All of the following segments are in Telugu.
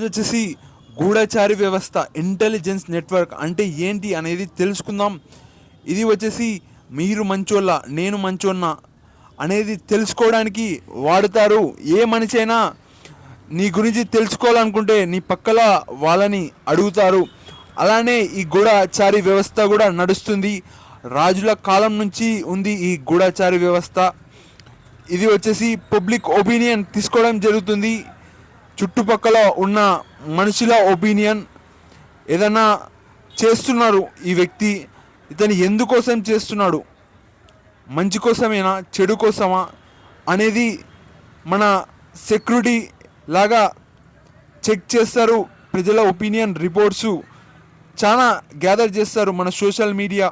ఇది వచ్చేసి గూఢచారి వ్యవస్థ, ఇంటెలిజెన్స్ నెట్వర్క్ అంటే ఏంటి అనేది తెలుసుకుందాం. ఇది వచ్చేసి మీరు మంచోళ్ళ నేను మంచోన్న అనేది తెలుసుకోవడానికి వాడుతారు. ఏ మనిషి అయినా నీ గురించి తెలుసుకోవాలనుకుంటే నీ పక్కల వాళ్ళని అడుగుతారు. అలానే ఈ గూఢచారి వ్యవస్థ కూడా నడుస్తుంది. రాజుల కాలం నుంచి ఉంది ఈ గూఢచారి వ్యవస్థ. ఇది వచ్చేసి పబ్లిక్ ఒపీనియన్ తీసుకోవడం జరుగుతుంది. చుట్టుపక్కల ఉన్న మనుషుల ఒపీనియన్, ఏదైనా చేస్తున్నారు ఈ వ్యక్తి, ఇతను ఎందుకోసం చేస్తున్నాడు, మంచి కోసమేనా చెడు కోసమా అనేది మన సెక్యూరిటీ లాగా చెక్ చేస్తారు. ప్రజల ఒపీనియన్ రిపోర్ట్స్ చాలా గ్యాదర్ చేస్తారు మన సోషల్ మీడియా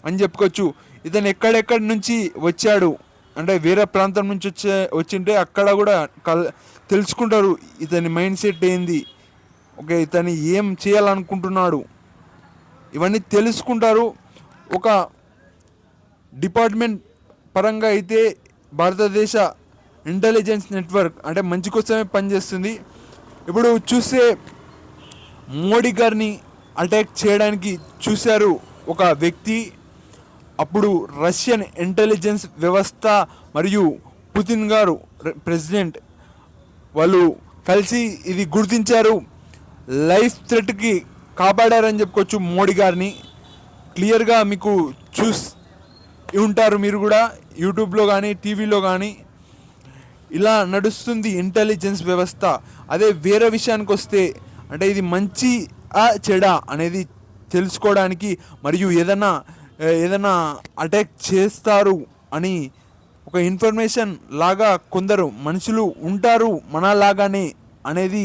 అని చెప్పుకోవచ్చు. ఇతను ఎక్కడెక్కడి నుంచి వచ్చాడు అంటే వేరే ప్రాంతం నుంచి వచ్చింటే అక్కడ కూడా తెలుసుకుంటారు ఇతని మైండ్ సెట్ ఏంది, ఓకే ఇతను ఏం చేయాలనుకుంటున్నాడు, ఇవన్నీ తెలుసుకుంటారు. ఒక డిపార్ట్మెంట్ పరంగా అయితే భారతదేశ ఇంటెలిజెన్స్ నెట్వర్క్ అంటే మంచి కోసమే పనిచేస్తుంది. ఇప్పుడు చూస్తే మోడీ గారిని అటాక్ చేయడానికి చూశారు ఒక వ్యక్తి. అప్పుడు రష్యన్ ఇంటెలిజెన్స్ వ్యవస్థ మరియు పుతిన్ గారు ప్రెసిడెంట్ వాళ్ళు కలిసి ఇది గుర్తించారు. లైఫ్ థ్రెట్కి కాపాడారని చెప్పుకోవచ్చు మోడీ గారిని. క్లియర్గా మీకు ఉంటారు మీరు కూడా యూట్యూబ్లో కానీ టీవీలో కానీ. ఇలా నడుస్తుంది ఇంటెలిజెన్స్ వ్యవస్థ. అదే వేరే విషయానికి వస్తే అంటే ఇది మంచి చెడా అనేది తెలుసుకోవడానికి మరియు ఏదైనా అటాక్ చేస్తారు అని ఒక ఇన్ఫర్మేషన్ లాగా కొందరు మనుషులు ఉంటారు మనలాగానే అనేది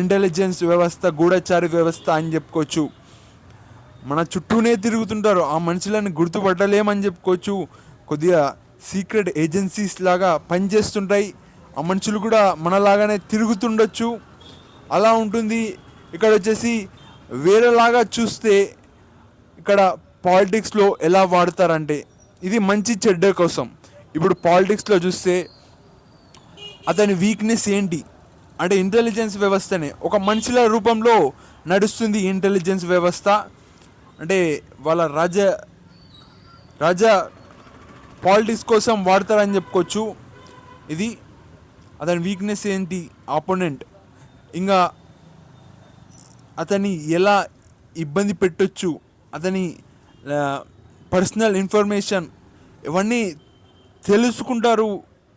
ఇంటెలిజెన్స్ వ్యవస్థ, గూఢచారి వ్యవస్థ అని చెప్పుకోవచ్చు. మన చుట్టూనే తిరుగుతుంటారు, ఆ మనుషులను గుర్తుపట్టలేమని చెప్పుకోవచ్చు. కొద్దిగా సీక్రెట్ ఏజెన్సీస్ లాగా పనిచేస్తుంటాయి. ఆ మనుషులు కూడా మనలాగానే తిరుగుతుండొచ్చు, అలా ఉంటుంది. ఇక్కడ వచ్చేసి వేరేలాగా చూస్తే ఇక్కడ పాలిటిక్స్లో ఎలా వాడతారంటే ఇది మంచి చెడ్డ కోసం. ఇప్పుడు పాలిటిక్స్లో చూస్తే అతని వీక్నెస్ ఏంటి అంటే ఇంటెలిజెన్స్ వ్యవస్థనే ఒక మనుషుల రూపంలో నడుస్తుంది ఇంటెలిజెన్స్ వ్యవస్థ. అంటే వాళ్ళ రాజా పాలిటిక్స్ కోసం వాడతారని చెప్పుకోవచ్చు. ఇది అతని వీక్నెస్ ఏంటి, ఆపోనెంట్, ఇంకా అతన్ని ఎలా ఇబ్బంది పెట్టొచ్చు, అతని పర్సనల్ ఇన్ఫర్మేషన్ ఇవన్నీ తెలుసుకుంటారు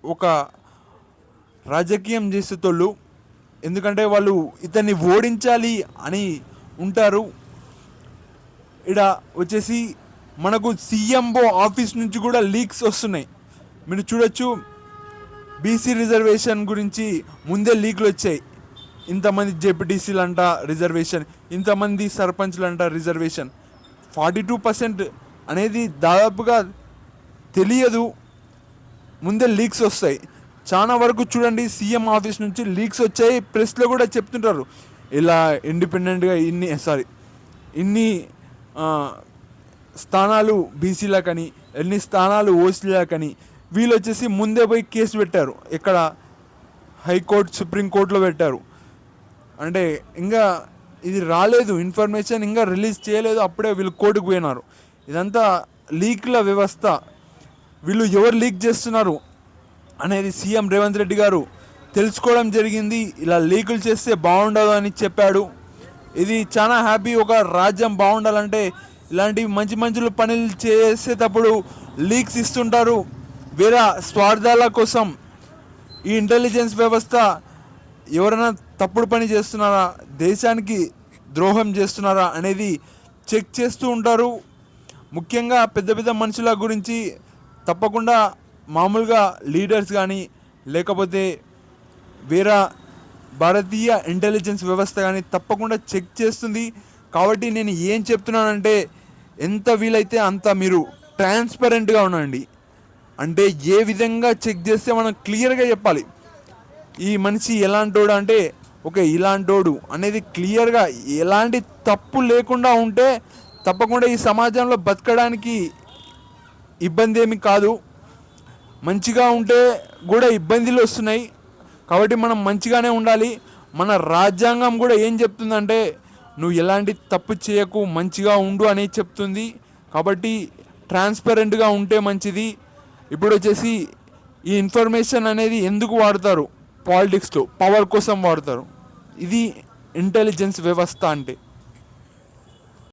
ఒక రాజకీయం చేసేటోళ్ళు. ఎందుకంటే వాళ్ళు ఇతన్ని ఓడించాలి అని ఉంటారు. ఇక్కడ వచ్చేసి మనకు సీఎంఓ ఆఫీస్ నుంచి కూడా లీక్స్ వస్తున్నాయి. మీరు చూడొచ్చు, బీసీ రిజర్వేషన్ గురించి ముందే లీక్లు వచ్చాయి. ఇంతమంది జెడ్పీటీసీలు అంట రిజర్వేషన్, ఇంతమంది సర్పంచ్లు అంట రిజర్వేషన్. 42% అనేది దాదాపుగా తెలియదు, ముందే లీక్స్ వస్తాయి. చాలా వరకు చూడండి సీఎం ఆఫీస్ నుంచి లీక్స్ వచ్చాయి. ప్రెస్లో కూడా చెప్తుంటారు ఇలా ఇండిపెండెంట్గా ఇన్ని స్థానాలు బీసీలకని, ఎన్ని స్థానాలు ఓసీలకని వీళ్ళు వచ్చేసి ముందే పోయి కేసు పెట్టారు. ఇక్కడ హైకోర్టు, సుప్రీంకోర్టులో పెట్టారు. అంటే ఇంకా ఇది రాలేదు, ఇన్ఫర్మేషన్ ఇంకా రిలీజ్ చేయలేదు, అప్పుడే వీళ్ళు కోర్టుకు పోయినారు. ఇదంతా లీక్ల వ్యవస్థ. వీళ్ళు ఎవరు లీక్ చేస్తున్నారు అనేది సీఎం రేవంత్ రెడ్డి గారు తెలుసుకోవడం జరిగింది. ఇలా లీకులు చేస్తే బాగుండదు అని చెప్పాడు. ఇది చాలా హ్యాపీ. ఒక రాజ్యం బాగుండాలంటే ఇలాంటి మంచి పనులు చేసేటప్పుడు లీక్స్ ఇస్తుంటారు వేరే స్వార్థాల కోసం. ఈ ఇంటెలిజెన్స్ వ్యవస్థ ఎవరైనా తప్పుడు పని చేస్తున్నారా, దేశానికి ద్రోహం చేస్తున్నారా అనేది చెక్ చేస్తూ ఉంటారు. ముఖ్యంగా పెద్ద మనుషుల గురించి తప్పకుండా మామూలుగా లీడర్స్ కానీ లేకపోతే వేరే భారతీయ ఇంటెలిజెన్స్ వ్యవస్థ కానీ తప్పకుండా చెక్ చేస్తుంది. కాబట్టి నేను ఏం చెప్తున్నానంటే ఎంత వీలైతే అంత మీరు ట్రాన్స్పరెంట్గా ఉండండి. అంటే ఏ విధంగా చెక్ చేస్తే మనం క్లియర్గా చెప్పాలి ఈ మనిషి ఎలాంటోడు అంటే ఓకే ఇలాంటోడు అనేది క్లియర్గా ఎలాంటి తప్పు లేకుండా ఉంటే తప్పకుండా ఈ సమాజంలో బతకడానికి ఇబ్బంది ఏమి కాదు. మంచిగా ఉంటే కూడా ఇబ్బందులు వస్తున్నాయి. కాబట్టి మనం మంచిగానే ఉండాలి. మన రాజ్యాంగం కూడా ఏం చెప్తుందంటే నువ్వు ఎలాంటి తప్పు చేయకు, మంచిగా ఉండు అని చెప్తుంది. కాబట్టి ట్రాన్స్పరెంట్గా ఉంటే మంచిది. ఇప్పుడు వచ్చేసి ఈ ఇన్ఫర్మేషన్ అనేది ఎందుకు వాడతారు పాలిటిక్స్లో? పవర్ కోసం వాడతారు. ఇది ఇంటెలిజెన్స్ వ్యవస్థ అంటే.